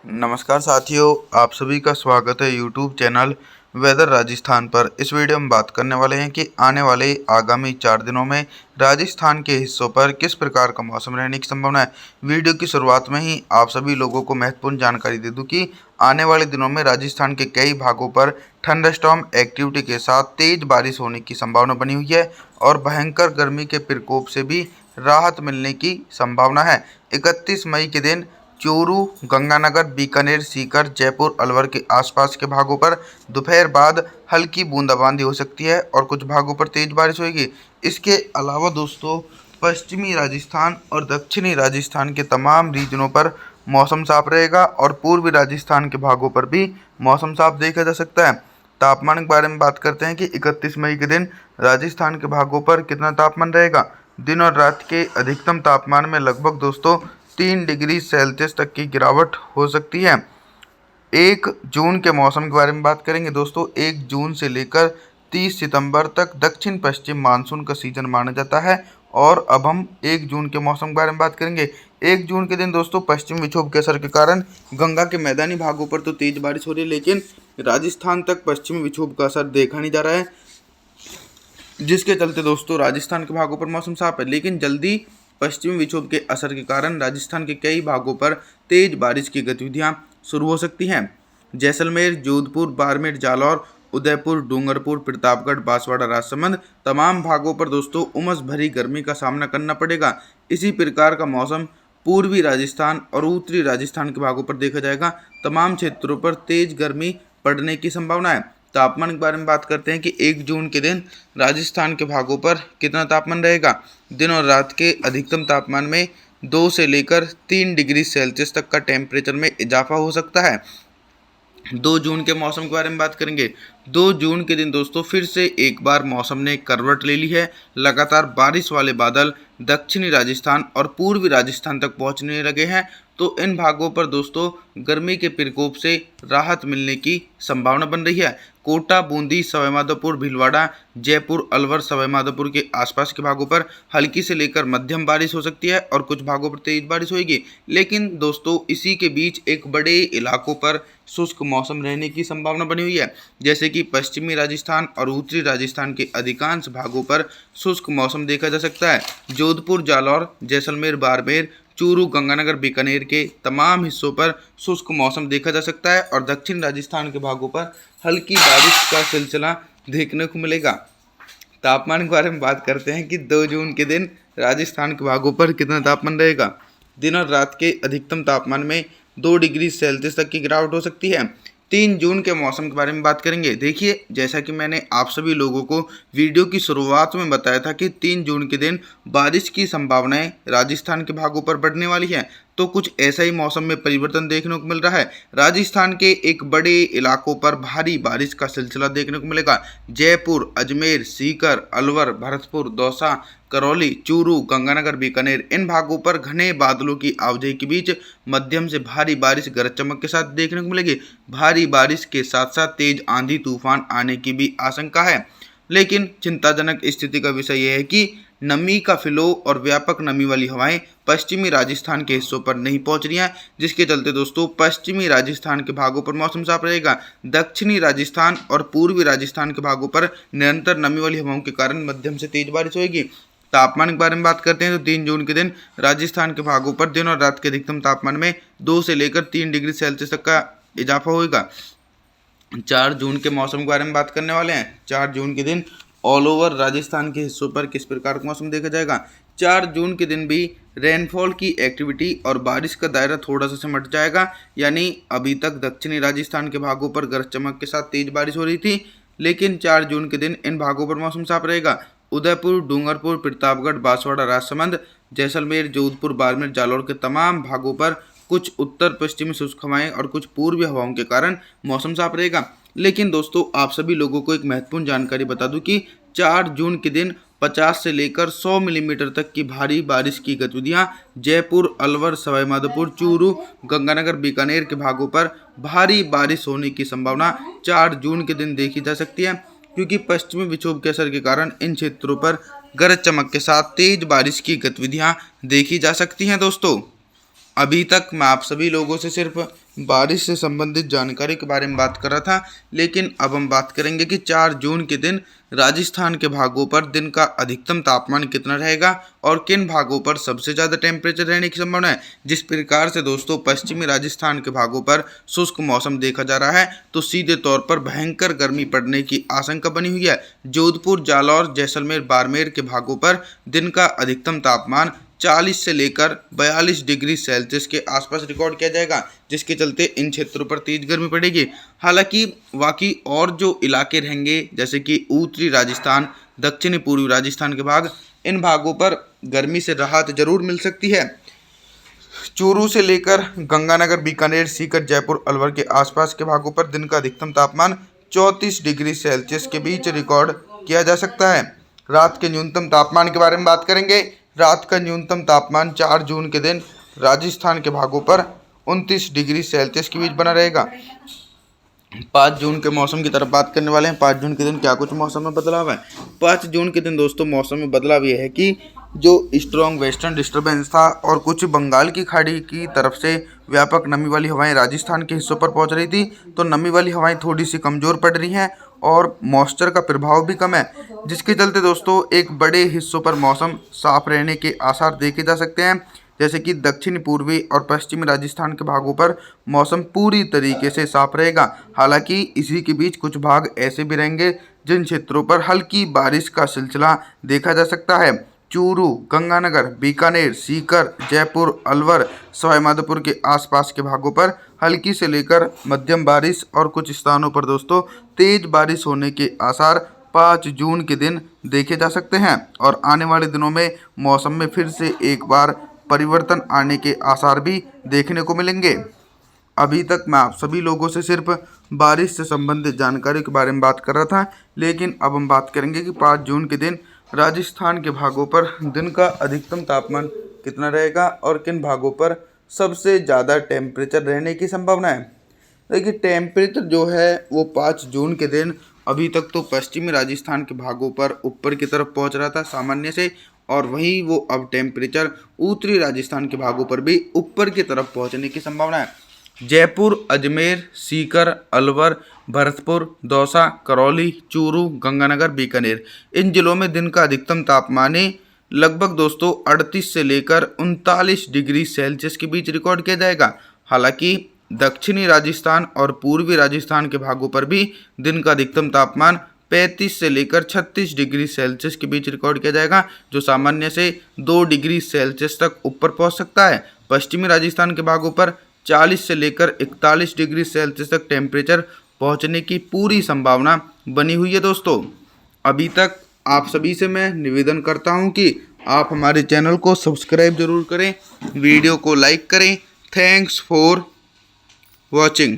नमस्कार साथियों, आप सभी का स्वागत है यूट्यूब चैनल वेदर राजस्थान पर। इस वीडियो में बात करने वाले हैं कि आने वाले आगामी 4 दिनों में राजस्थान के हिस्सों पर किस प्रकार का मौसम रहने की संभावना है। वीडियो की शुरुआत में ही आप सभी लोगों को महत्वपूर्ण जानकारी दे दूं कि आने वाले दिनों में राजस्थान के कई भागों पर थंडरस्टॉर्म एक्टिविटी के साथ तेज बारिश होने की संभावना बनी हुई है और भयंकर गर्मी के प्रकोप से भी राहत मिलने की संभावना है। 31 मई के दिन चूरू, गंगानगर, बीकानेर, सीकर, जयपुर, अलवर के आसपास के भागों पर दोपहर बाद हल्की बूंदाबांदी हो सकती है और कुछ भागों पर तेज बारिश होगी। इसके अलावा दोस्तों, पश्चिमी राजस्थान और दक्षिणी राजस्थान के तमाम रीजनों पर मौसम साफ रहेगा और पूर्वी राजस्थान के भागों पर भी मौसम साफ देखा जा सकता है। तापमान के बारे में बात करते हैं कि 31 मई के दिन राजस्थान के भागों पर कितना तापमान रहेगा। दिन और रात के अधिकतम तापमान में लगभग दोस्तों 3 डिग्री सेल्सियस तक की गिरावट हो सकती है। 1 जून के मौसम के बारे में बात करेंगे दोस्तों। 1 जून से लेकर 30 सितंबर तक दक्षिण पश्चिम मानसून का सीजन माना जाता है। और अब हम 1 जून के मौसम के बारे में बात करेंगे। 1 जून के दिन दोस्तों पश्चिमी विक्षोभ के असर के कारण गंगा के मैदानी भागों पर तो तेज बारिश हो रही है, लेकिन राजस्थान तक पश्चिमी विक्षोभ का असर देखा नहीं जा रहा है, जिसके चलते दोस्तों राजस्थान के भागों पर मौसम साफ है। लेकिन जल्दी पश्चिमी विक्षोभ के असर के कारण राजस्थान के कई भागों पर तेज बारिश की गतिविधियां शुरू हो सकती हैं। जैसलमेर, जोधपुर, बाड़मेर, जालौर, उदयपुर, डूंगरपुर, प्रतापगढ़, बांसवाड़ा, राजसमंद तमाम भागों पर दोस्तों उमस भरी गर्मी का सामना करना पड़ेगा। इसी प्रकार का मौसम पूर्वी राजस्थान और उत्तरी राजस्थान के भागों पर देखा जाएगा। तमाम क्षेत्रों पर तेज गर्मी पड़ने की संभावना है। तापमान के बारे में बात करते हैं कि 1 जून के दिन राजस्थान के भागों पर कितना तापमान रहेगा। दिन और रात के अधिकतम तापमान में 2 से लेकर 3 डिग्री सेल्सियस तक का टेम्परेचर में इजाफा हो सकता है। 2 जून के मौसम के बारे में बात करेंगे। 2 जून के दिन दोस्तों फिर से एक बार मौसम ने करवट ले ली है। लगातार बारिश वाले बादल दक्षिणी राजस्थान और पूर्वी राजस्थान तक पहुंचने लगे हैं, तो इन भागों पर दोस्तों गर्मी के प्रकोप से राहत मिलने की संभावना बन रही है। कोटा, बूंदी, सवाईमाधोपुर, भीलवाड़ा, जयपुर, अलवर, सवाईमाधोपुर के आसपास के भागों पर हल्की से लेकर मध्यम बारिश हो सकती है और कुछ भागों पर तेज बारिश होगी। लेकिन दोस्तों इसी के बीच एक बड़े इलाकों पर शुष्क मौसम रहने की संभावना बनी हुई है, जैसे कि पश्चिमी राजस्थान और उत्तरी राजस्थान के अधिकांश भागों पर शुष्क मौसम देखा जा सकता है। जोधपुर, जालौर, जैसलमेर, बाड़मेर, चूरू, गंगानगर, बीकानेर के तमाम हिस्सों पर शुष्क मौसम देखा जा सकता है और दक्षिण राजस्थान के भागों पर हल्की बारिश का सिलसिला देखने को मिलेगा। तापमान के बारे में बात करते हैं कि 2 जून के दिन राजस्थान के भागों पर कितना तापमान रहेगा। दिन और रात के अधिकतम तापमान में 2 डिग्री सेल्सियस तक की गिरावट हो सकती है। 3 जून के मौसम के बारे में बात करेंगे। देखिए, जैसा कि मैंने आप सभी लोगों को वीडियो की शुरुआत में बताया था कि 3 जून के दिन बारिश की संभावनाएं राजस्थान के भागों पर बढ़ने वाली हैं, तो कुछ ऐसा ही मौसम में परिवर्तन देखने को मिल रहा है। राजस्थान के एक बड़े इलाकों पर भारी बारिश का सिलसिला देखने को मिलेगा। जयपुर, अजमेर, सीकर, अलवर, भरतपुर, दौसा, करौली, चूरू, गंगानगर, बीकानेर इन भागों पर घने बादलों की आवाजाही के बीच मध्यम से भारी बारिश गरज चमक के साथ देखने को मिलेगी। भारी बारिश के साथ साथ तेज आंधी तूफान आने की भी आशंका है। लेकिन चिंताजनक स्थिति का विषय यह है कि नमी का फ्लो और व्यापक नमी वाली हवाएं पश्चिमी राजस्थान के हिस्सों पर नहीं पहुंच रही हैं, जिसके चलते दोस्तों पश्चिमी राजस्थान के भागों पर मौसम साफ रहेगा। दक्षिणी राजस्थान और पूर्वी राजस्थान के भागों पर निरंतर नमी वाली हवाओं के कारण मध्यम से तेज बारिश होगी। तापमान के बारे में बात करते हैं तो 3 जून के दिन राजस्थान के भागों पर दिन और रात के अधिकतम तापमान में 2 से लेकर 3 डिग्री सेल्सियस तक का इजाफा होगा। 4 जून के मौसम के बारे में बात करने वाले हैं। 4 जून के दिन ऑल ओवर राजस्थान के हिस्सों पर किस प्रकार का मौसम देखा जाएगा। 4 जून के दिन भी रेनफॉल की एक्टिविटी और बारिश का दायरा थोड़ा सा सिमट जाएगा, यानी अभी तक दक्षिणी राजस्थान के भागों पर गरज चमक के साथ तेज बारिश हो रही थी, लेकिन 4 जून के दिन इन भागों पर मौसम साफ रहेगा। उदयपुर, डूंगरपुर, प्रतापगढ़, बांसवाड़ा, राजसमंद, जैसलमेर, जोधपुर, बाड़मेर, जालौर के तमाम भागों पर कुछ उत्तर पश्चिमी शुष्क हवाएं और कुछ पूर्वी हवाओं के कारण मौसम साफ रहेगा। लेकिन दोस्तों आप सभी लोगों को एक महत्वपूर्ण जानकारी बता दूं कि 4 जून के दिन 50 से लेकर 100 मिलीमीटर तक की भारी बारिश की गतिविधियां जयपुर, अलवर, सवाईमाधोपुर, चूरू, गंगानगर, बीकानेर के भागों पर भारी बारिश होने की संभावना 4 जून के दिन देखी जा सकती है, क्योंकि पश्चिमी विक्षोभ के असर के कारण इन क्षेत्रों पर गरज चमक के साथ तेज बारिश की गतिविधियां देखी जा सकती हैं। दोस्तों अभी तक मैं आप सभी लोगों से सिर्फ बारिश से संबंधित जानकारी के बारे में बात कर रहा था, लेकिन अब हम बात करेंगे कि 4 जून के दिन राजस्थान के भागों पर दिन का अधिकतम तापमान कितना रहेगा और किन भागों पर सबसे ज़्यादा टेम्परेचर रहने की संभावना है। जिस प्रकार से दोस्तों पश्चिमी राजस्थान के भागों पर शुष्क मौसम देखा जा रहा है, तो सीधे तौर पर भयंकर गर्मी पड़ने की आशंका बनी हुई है। जोधपुर, जालौर, जैसलमेर, बाड़मेर के भागों पर दिन का अधिकतम तापमान 40 से लेकर 42 डिग्री सेल्सियस के आसपास रिकॉर्ड किया जाएगा, जिसके चलते इन क्षेत्रों पर तेज गर्मी पड़ेगी। हालांकि बाकी और जो इलाके रहेंगे जैसे कि उत्तरी राजस्थान, दक्षिणी पूर्वी राजस्थान के भाग, इन भागों पर गर्मी से राहत जरूर मिल सकती है। चूरू से लेकर गंगानगर, बीकानेर, सीकर, जयपुर, अलवर के आसपास के भागों पर दिन का अधिकतम तापमान 34 डिग्री सेल्सियस के बीच रिकॉर्ड किया जा सकता है। रात के न्यूनतम तापमान के बारे में बात करेंगे। रात का न्यूनतम तापमान 4 जून के दिन राजस्थान के भागों पर 29 डिग्री सेल्सियस के बीच बना रहेगा। 5 जून के मौसम की तरफ बात करने वाले हैं। 5 जून के दिन क्या कुछ मौसम में बदलाव है। 5 जून के दिन दोस्तों मौसम में बदलाव यह है कि जो स्ट्रॉन्ग वेस्टर्न डिस्टर्बेंस था और कुछ बंगाल की खाड़ी की तरफ से व्यापक नमी वाली हवाएं राजस्थान के हिस्सों पर पहुंच रही थी, तो नमी वाली हवाएं थोड़ी सी कमज़ोर पड़ रही हैं और मॉइस्चर का प्रभाव भी कम है, जिसके चलते दोस्तों एक बड़े हिस्सों पर मौसम साफ रहने के आसार देखे जा सकते हैं। जैसे कि दक्षिणी पूर्वी और पश्चिमी राजस्थान के भागों पर मौसम पूरी तरीके से साफ रहेगा। हालांकि इसी के बीच कुछ भाग ऐसे भी रहेंगे जिन क्षेत्रों पर हल्की बारिश का सिलसिला देखा जा सकता है। चूरू, गंगानगर, बीकानेर, सीकर, जयपुर, अलवर, सवाईमाधोपुर के आसपास के भागों पर हल्की से लेकर मध्यम बारिश और कुछ स्थानों पर दोस्तों तेज बारिश होने के आसार 5 जून के दिन देखे जा सकते हैं और आने वाले दिनों में मौसम में फिर से एक बार परिवर्तन आने के आसार भी देखने को मिलेंगे। अभी तक मैं आप सभी लोगों से सिर्फ बारिश से संबंधित जानकारी के बारे में बात कर रहा था, लेकिन अब हम बात करेंगे कि 5 जून के दिन राजस्थान के भागों पर दिन का अधिकतम तापमान कितना रहेगा और किन भागों पर सबसे ज़्यादा टेम्परेचर रहने की संभावना है। देखिए टेम्परेचर जो है वो 5 जून के दिन अभी तक तो पश्चिमी राजस्थान के भागों पर ऊपर की तरफ पहुंच रहा था सामान्य से, और वहीं वो अब टेम्परेचर उत्तरी राजस्थान के भागों पर भी ऊपर की तरफ पहुंचने की संभावना है। जयपुर, अजमेर, सीकर, अलवर, भरतपुर, दौसा, करौली, चूरू, गंगानगर, बीकानेर, इन जिलों में दिन का अधिकतम तापमान लगभग दोस्तों 38 से लेकर 39 डिग्री सेल्सियस के बीच रिकॉर्ड किया जाएगा। हालांकि दक्षिणी राजस्थान और पूर्वी राजस्थान के भागों पर भी दिन का अधिकतम तापमान 35 से लेकर 36 डिग्री सेल्सियस के बीच रिकॉर्ड किया जाएगा, जो सामान्य से 2 डिग्री सेल्सियस तक ऊपर पहुंच सकता है। पश्चिमी राजस्थान के भागों पर 40 से लेकर 41 डिग्री सेल्सियस तक टेम्परेचर पहुंचने की पूरी संभावना बनी हुई है। दोस्तों अभी तक आप सभी से मैं निवेदन करता हूं कि आप हमारे चैनल को सब्सक्राइब जरूर करें, वीडियो को लाइक करें। Thanks for watching.